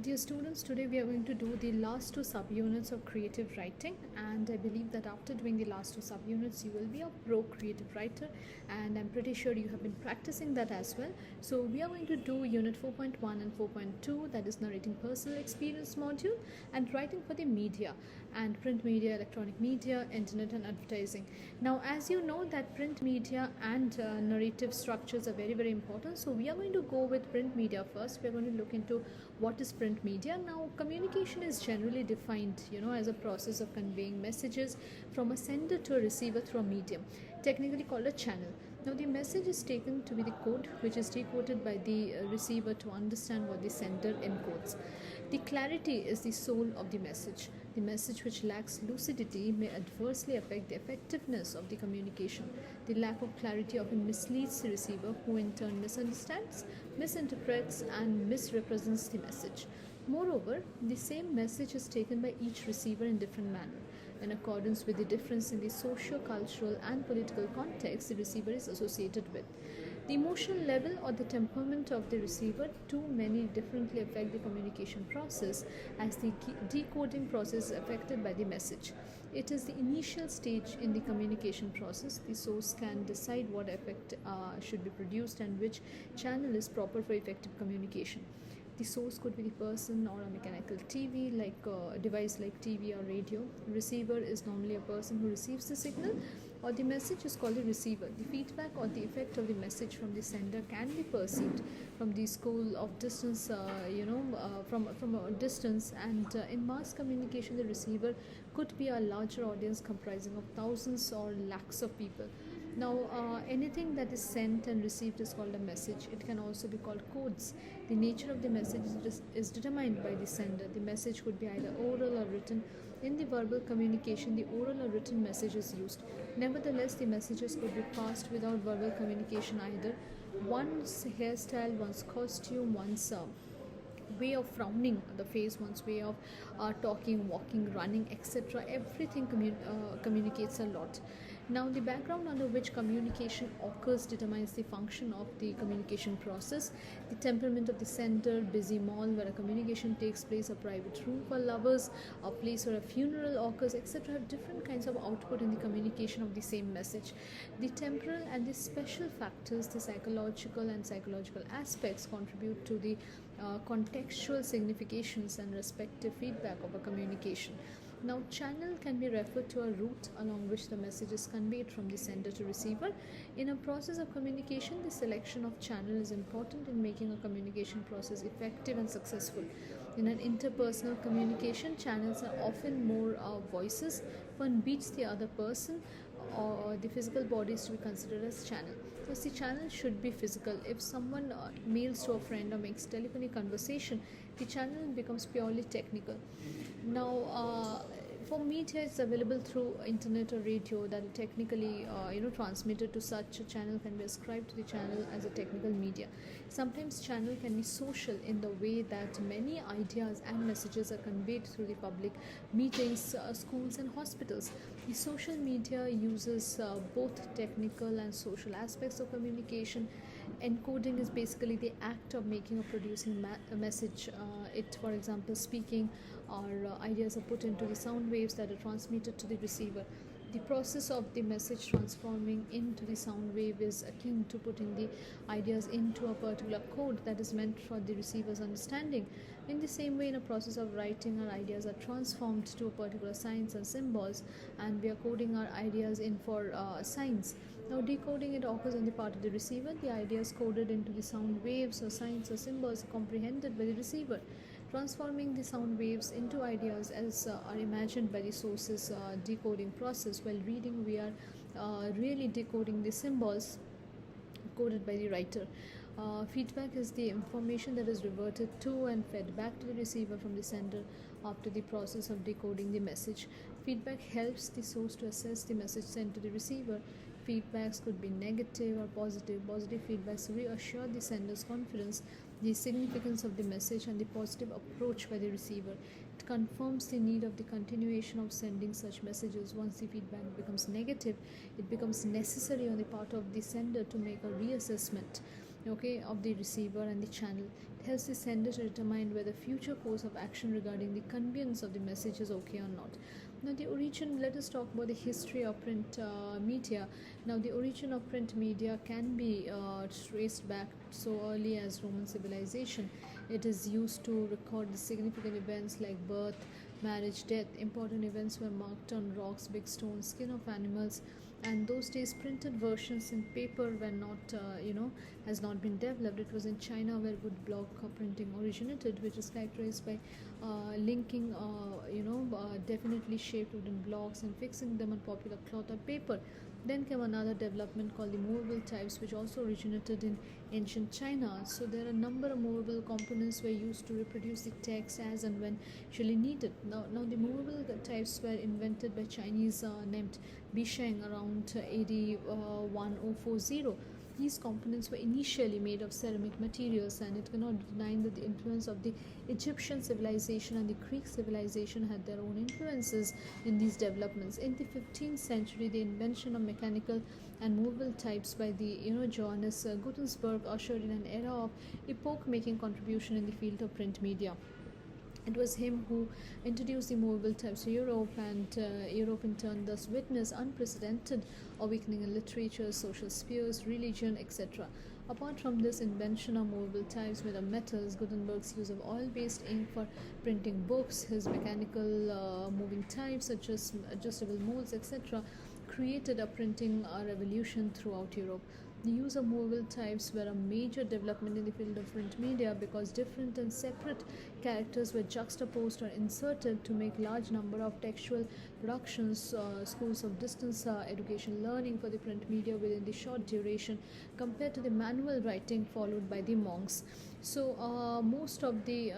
Dear students, today we are going to do the last two subunits of creative writing, and I believe that after doing the last two subunits you will be a pro creative writer, and I'm pretty sure you have been practicing that as well. So we are going to do unit 4.1 and 4.2, that is narrating personal experience module and writing for the media and print media, electronic media, internet and advertising. Now as you know that print media and narrative structures are very important, so we are going to go with print media first. We are going to look into what is print media. Now communication is generally defined as a process of conveying messages from a sender to a receiver through a medium, technically called a channel. Now the message is taken to be the code, which is decoded by the receiver to understand what the sender encodes. The clarity is the soul of the message. The message which lacks lucidity may adversely affect the effectiveness of the communication. The lack of clarity often misleads the receiver, who in turn misunderstands, misinterprets, and misrepresents the message. Moreover, the same message is taken by each receiver in different manner. In accordance with the difference in the socio-cultural and political context the receiver is associated with. The emotional level or the temperament of the receiver too many differently affect the communication process, as the decoding process is affected by the message. It is the initial stage in the communication process. The source can decide what effect should be produced and which channel is proper for effective communication. The source could be the person or a mechanical TV, like a device like TV or radio. Receiver is normally a person who receives the signal, or the message is called the receiver. The feedback or the effect of the message from the sender can be perceived from the school of distance, from a distance. And in mass communication, the receiver could be a larger audience comprising of thousands or lakhs of people. Now, anything that is sent and received is called a message. It can also be called codes. The nature of the message is determined by the sender. The message could be either oral or written. In the verbal communication, the oral or written message is used. Nevertheless, the messages could be passed without verbal communication either. One's hairstyle, one's costume, one's way of frowning the face, one's way of talking, walking, running, etc., everything communicates a lot. Now the background under which communication occurs determines the function of the communication process. The temperament of the sender, busy mall where a communication takes place, a private room for lovers, a place where a funeral occurs, etc., have different kinds of output in the communication of the same message. The temporal and the special factors, the psychological and psychological aspects, contribute to the contextual significations and respective feedback of a communication. Now, channel can be referred to a route along which the message is conveyed from the sender to receiver. In a process of communication, the selection of channel is important in making a communication process effective and successful. In an interpersonal communication, channels are often more voices. One beats the other person, or the physical body is to be considered as channel. Because the channel should be physical. If someone mails to a friend or makes telephonic conversation, the channel becomes purely technical. Now, for media, it's available through internet or radio that are technically transmitted to such a channel can be ascribed to the channel as a technical media. Sometimes channel can be social in the way that many ideas and messages are conveyed through the public meetings, schools and hospitals. The social media uses both technical and social aspects of communication. Encoding is basically the act of making or producing a message. For example, speaking or ideas are put into the sound waves that are transmitted to the receiver. The process of the message transforming into the sound wave is akin to putting the ideas into a particular code that is meant for the receiver's understanding. In the same way, in a process of writing, our ideas are transformed to a particular signs and symbols, and we are coding our ideas in for signs. Now, decoding it occurs on the part of the receiver. The ideas coded into the sound waves or signs or symbols are comprehended by the receiver. Transforming the sound waves into ideas as are imagined by the source's decoding process. While reading, we are really decoding the symbols coded by the writer. Feedback is the information that is reverted to and fed back to the receiver from the sender after the process of decoding the message. Feedback helps the source to assess the message sent to the receiver. Feedbacks could be negative or positive. Positive feedbacks reassure the sender's confidence, the significance of the message, and the positive approach by the receiver. It confirms the need of the continuation of sending such messages. Once the feedback becomes negative, it becomes necessary on the part of the sender to make a reassessment. okay, of the receiver and the channel. It helps the sender to determine whether future course of action regarding the conveyance of the message is okay or not. Now the origin, let us talk about the history of print media. Now the origin of print media can be traced back so early as Roman civilization. It is used to record the significant events like birth, marriage, death. Important events were marked on rocks, big stones, skin of animals, and those days printed versions in paper were not has not been developed. It was in China where wood block printing originated, which is characterized by linking definitely shaped wooden blocks and fixing them on popular cloth or paper. Then came another development called the movable types, which also originated in ancient China. So there are a number of movable components were used to reproduce the text as and when actually needed. Now the movable types were invented by Chinese named Bisheng around AD 1040. These components were initially made of ceramic materials, and it cannot be denied that the influence of the Egyptian civilization and the Greek civilization had their own influences in these developments. In the 15th century, the invention of mechanical and movable types by the Johannes Gutenberg ushered in an era of epoch-making contribution in the field of print media. It was him who introduced the movable types to Europe, and Europe in turn thus witnessed unprecedented awakening in literature, social spheres, religion, etc. Apart from this invention of movable types made of metals, Gutenberg's use of oil-based ink for printing books, his mechanical moving types such as adjustable molds, etc., created a printing revolution throughout Europe. The use of movable types were a major development in the field of print media because different and separate characters were juxtaposed or inserted to make large number of textual productions, schools of distance education learning for the print media within the short duration compared to the manual writing followed by the monks. So most of the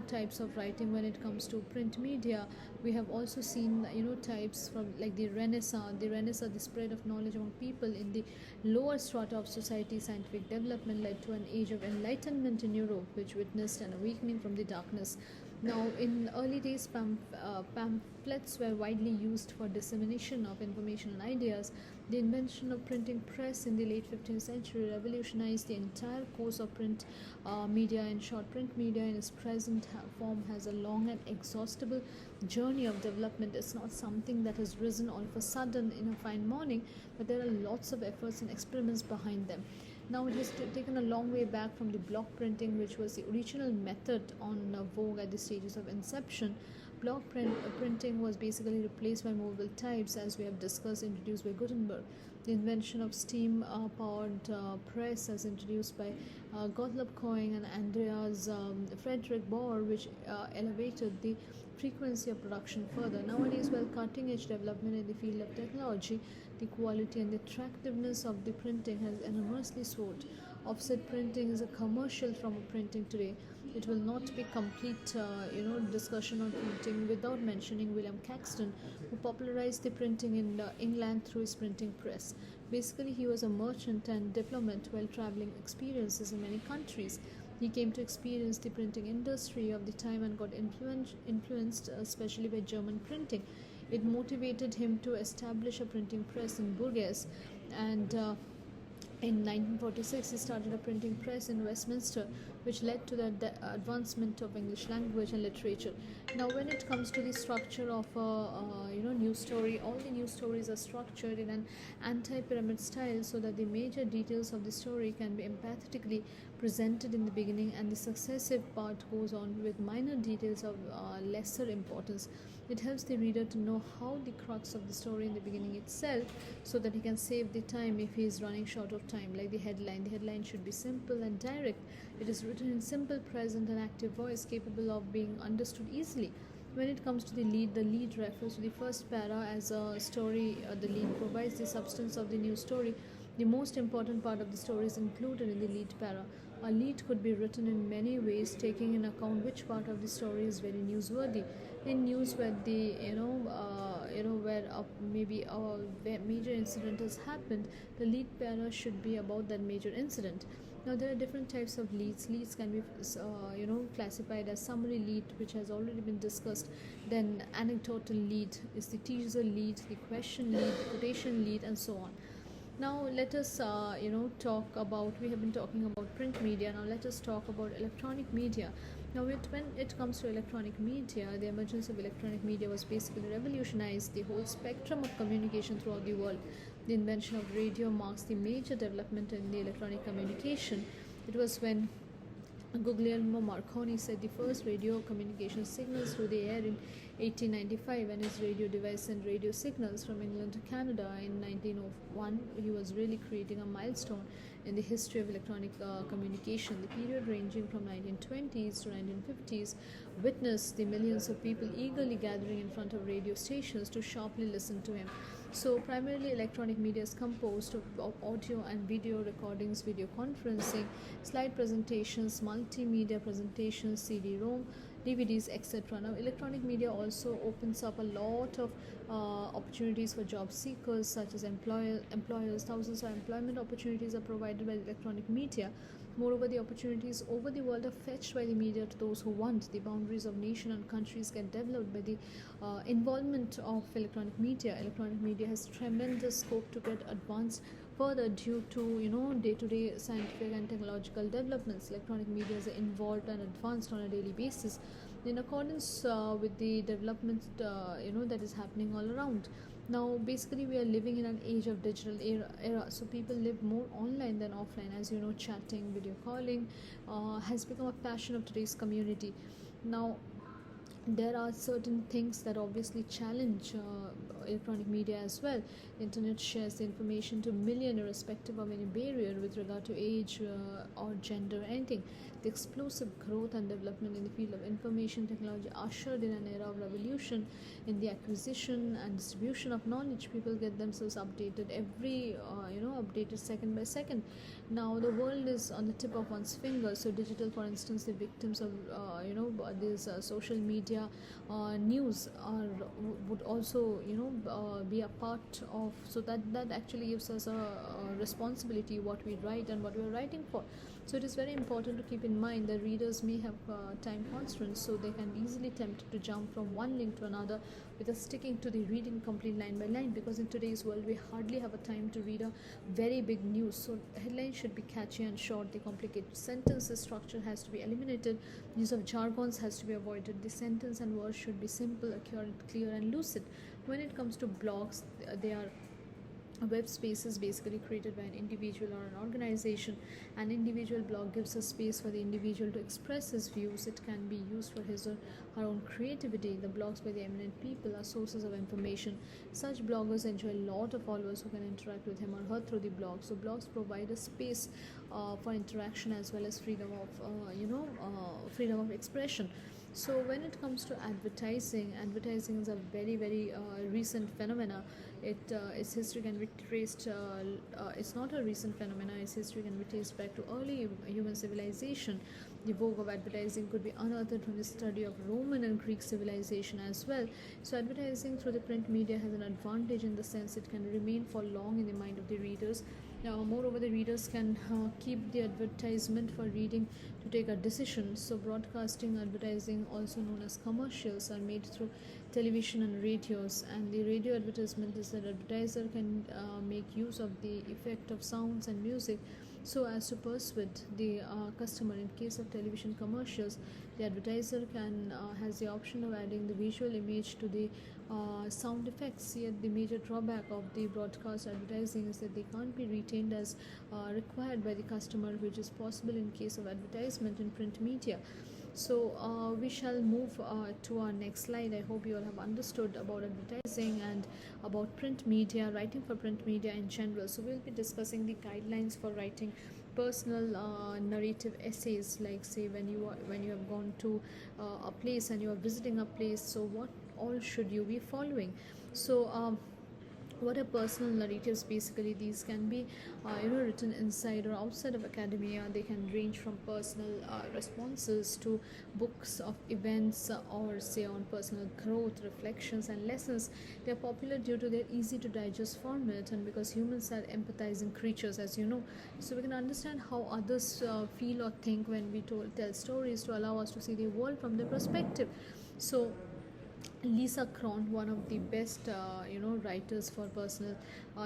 types of writing when it comes to print media, we have also seen types from like the Renaissance, the spread of knowledge among people in the lower strata of society. Scientific development led to an age of enlightenment in Europe, which witnessed an awakening from the darkness. Now, in early days, pamphlets were widely used for dissemination of information and ideas. The invention of printing press in the late 15th century revolutionized the entire course of print media. In short, print media in its present form has a long and exhaustible journey of development. It's not something that has risen all of a sudden in a fine morning, but there are lots of efforts and experiments behind them. Now it has taken a long way back from the block printing, which was the original method on vogue at the stages of inception. Printing was basically replaced by movable types, as we have discussed, introduced by Gutenberg. The invention of steam-powered press, as introduced by Gottlob Koenig and Andreas Frederick Bohr, which elevated the frequency of production further. Nowadays, while cutting-edge development in the field of technology, the quality and the attractiveness of the printing has enormously soared. Offset printing is a commercial form of printing today. It will not be complete, discussion on printing without mentioning William Caxton, who popularized the printing in England through his printing press. Basically, he was a merchant and diplomat while traveling experiences in many countries. He came to experience the printing industry of the time and got influenced especially by German printing. It motivated him to establish a printing press in Bourges, and in 1946 he started a printing press in Westminster, which led to the advancement of English language and literature. Now when it comes to the structure of a news story, all the news stories are structured in an anti-pyramid style so that the major details of the story can be empathetically presented in the beginning, and the successive part goes on with minor details of lesser importance. It helps the reader to know how the crux of the story in the beginning itself, so that he can save the time if he is running short of time. Like the headline should be simple and direct. It is written in simple present and active voice capable of being understood easily. When it comes to the lead refers to the first para as a story. The lead provides the substance of the news story. The most important part of the story is included in the lead para. A lead could be written in many ways, taking in account which part of the story is very newsworthy. In news where the where maybe a major incident has happened, the lead para should be about that major incident. Now there are different types of leads. Leads can be classified as summary lead, which has already been discussed. Then anecdotal lead is the teaser lead, the question lead, the quotation lead, and so on. Now let us talk about, we have been talking about print media, now let us talk about electronic media. Now when it comes to electronic media, the emergence of electronic media was basically revolutionized the whole spectrum of communication throughout the world. The invention of radio marks the major development in the electronic communication. It was when Guglielmo Marconi set the first radio communication signals through the air in 1895, and his radio device sent radio signals from England to Canada in 1901. He was really creating a milestone in the history of electronic communication. The period ranging from 1920s to 1950s witnessed the millions of people eagerly gathering in front of radio stations to sharply listen to him. So, primarily, electronic media is composed of audio and video recordings, video conferencing, slide presentations, multimedia presentations, CD-ROM, DVDs, etc. Now, electronic media also opens up a lot of opportunities for job seekers, such as employers. Thousands of employment opportunities are provided by electronic media. Moreover, the opportunities over the world are fetched by the media to those who want. The boundaries of nation and countries get developed by the involvement of electronic media. Electronic media has tremendous scope to get advanced further due to day-to-day scientific and technological developments. Electronic media is involved and advanced on a daily basis in accordance with the development that is happening all around. Now basically we are living in an age of digital era, so people live more online than offline. As you know, chatting, video calling has become a passion of today's community. Now there are certain things that obviously challenge electronic media as well. Internet shares the information to millions irrespective of any barrier with regard to age or gender or anything. The explosive growth and development in the field of information technology ushered in an era of revolution in the acquisition and distribution of knowledge. People get themselves updated every updated second by second. Now the world is on the tip of one's finger. So digital, for instance, the victims of these social media news would also be a part of, so that actually gives us a responsibility what we write and what we are writing for. So it is very important to keep in mind that readers may have time constraints, so they can be easily tempted to jump from one link to another without sticking to the reading complete line by line, because in today's world we hardly have a time to read a very big news. So headlines should be catchy and short. The complicated sentences structure has to be eliminated. Use of jargons has to be avoided. The sentence and words should be simple, accurate, clear and lucid. When it comes to blogs, they are web spaces basically created by an individual or an organization. An individual blog gives a space for the individual to express his views. It can be used for his or her own creativity. The blogs by the eminent people are sources of information. Such bloggers enjoy a lot of followers who can interact with him or her through the blog. So blogs provide a space for interaction as well as freedom of expression. So when it comes to advertising is a very recent phenomena. Its history can be traced. It's not a recent phenomena. Its history can be traced back to early human civilization. The vogue of advertising could be unearthed from the study of Roman and Greek civilization as well. So advertising through the print media has an advantage in the sense it can remain for long in the mind of the readers. Moreover, the readers can keep the advertisement for reading to take a decision. So broadcasting advertising, also known as commercials, are made through television and radios, and the radio advertisement is that advertiser can make use of the effect of sounds and music so as to persuade the customer. In case of television commercials, the advertiser has the option of adding the visual image to the sound effects. Yet the major drawback of the broadcast advertising is that they can't be retained as required by the customer, which is possible in case of advertisement in print media. So we shall move to our next slide. I hope you all have understood about advertising and about print media, writing for print media in general. So we'll be discussing the guidelines for writing personal narrative essays, like say when you have gone to a place and you are visiting a place. So what all should you be following? So what are personal narratives? Basically these can be written inside or outside of academia. They can range from personal responses to books of events or say on personal growth, reflections and lessons. They are popular due to their easy to digest format and because humans are empathizing creatures, as you know. So we can understand how others feel or think when we tell stories to allow us to see the world from their perspective. So Lisa Cron, one of the best writers for personal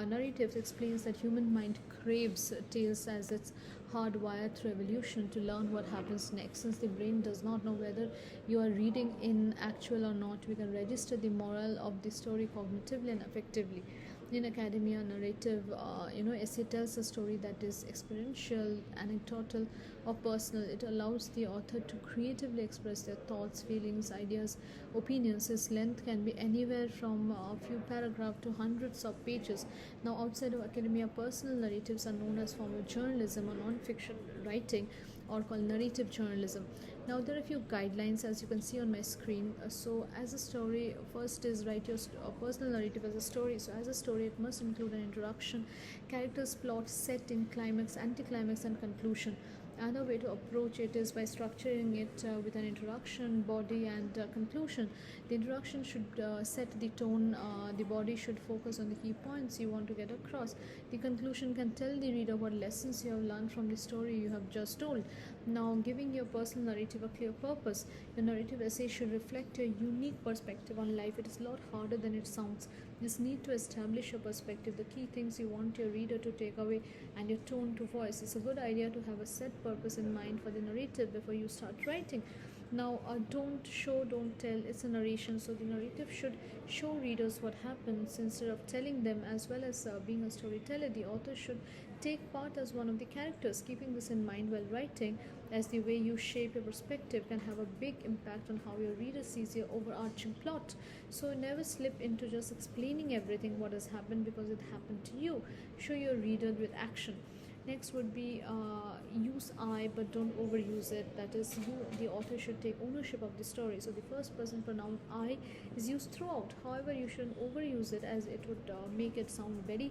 narratives, explains that human mind craves tales as its hardwired through evolution to learn what happens next. Since the brain does not know whether you are reading in actual or not, we can register the moral of the story cognitively and affectively. In academia, narrative essay tells a story that is experiential, anecdotal, or personal. It allows the author to creatively express their thoughts, feelings, ideas, opinions. Its length can be anywhere from a few paragraphs to hundreds of pages. Now, outside of academia, personal narratives are known as form of journalism or non-fiction writing, or called narrative journalism. Now, there are a few guidelines as you can see on my screen. So, as a story, first is write your personal narrative as a story. So, as a story, it must include an introduction, characters, plot, setting, climax, anticlimax, and conclusion. Another way to approach it is by structuring it with an introduction, body, and conclusion. The introduction should set the tone, the body should focus on the key points you want to get across. The conclusion can tell the reader what lessons you have learned from the story you have just told. Now, giving your personal narrative a clear purpose, your narrative essay should reflect your unique perspective on life. It is a lot harder than it sounds. You just need to establish your perspective, the key things you want your reader to take away, and your tone to voice. It's a good idea to have a set purpose in mind for the narrative before you start writing. Now, don't show, don't tell. It's a narration, so the narrative should show readers what happens instead of telling them. As well as being a storyteller, the author should take part as one of the characters. Keeping this in mind while writing, as the way you shape your perspective can have a big impact on how your reader sees your overarching plot. So never slip into just explaining everything what has happened because it happened to you. Show your reader with action. Next would be use I but don't overuse it. That is, you, the author, should take ownership of the story. So the first person pronoun I is used throughout. However, you shouldn't overuse it as it would make it sound very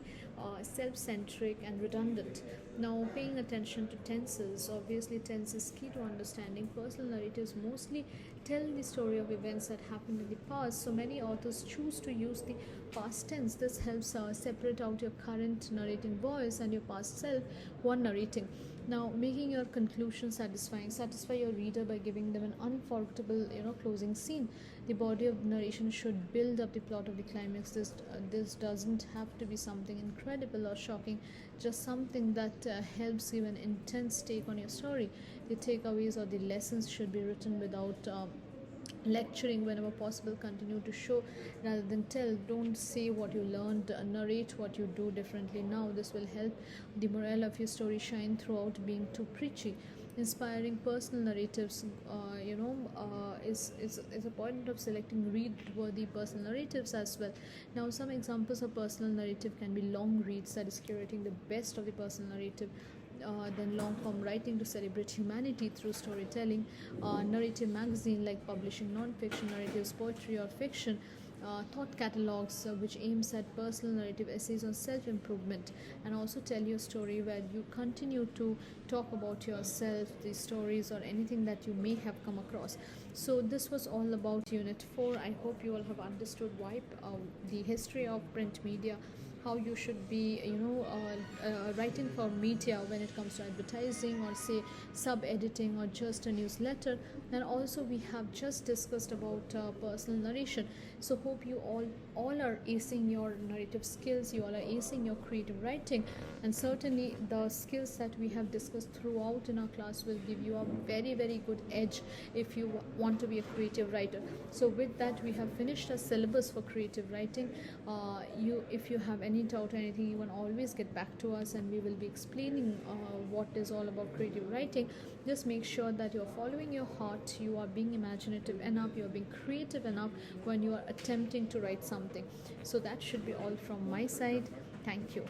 self-centric and redundant. Now, paying attention to tenses. Obviously, tense is key to understanding. Personal narratives mostly tell the story of events that happened in the past, so many authors choose to use the past tense. This helps separate out your current narrating voice and your past self one narrating. Now, making your conclusion satisfying. Satisfy your reader by giving them an unforgettable closing scene. The body of narration should build up the plot of the climax. This doesn't have to be something incredible or shocking, just something that helps give an intense take on your story. The takeaways or the lessons should be written without lecturing whenever possible. Continue to show rather than tell. Don't say what you learned, narrate what you do differently now. This will help the morale of your story shine throughout being too preachy. Inspiring personal narratives is a point of selecting read worthy personal narratives as well. Now, some examples of personal narrative can be long reads, that is curating the best of the personal narrative, then long form writing to celebrate humanity through storytelling, narrative magazine like publishing non-fiction narratives, poetry or fiction, thought catalogs which aims at personal narrative essays on self-improvement, and also tell your story where you continue to talk about yourself, the stories or anything that you may have come across. So this was all about unit 4. I hope you all have understood why the history of print media, how you should be writing for media when it comes to advertising or say sub-editing or just a newsletter. And also we have just discussed about personal narration. So hope you all are acing your narrative skills, you all are acing your creative writing, and certainly the skills that we have discussed throughout in our class will give you a very very good edge if you want to be a creative writer. So with that, we have finished our syllabus for creative writing. If you have any doubt or anything, you can always get back to us and we will be explaining what is all about creative writing. Just make sure that you're following your heart, you are being imaginative enough, you're being creative enough when you are attempting to write something. So that should be all from my side. Thank you.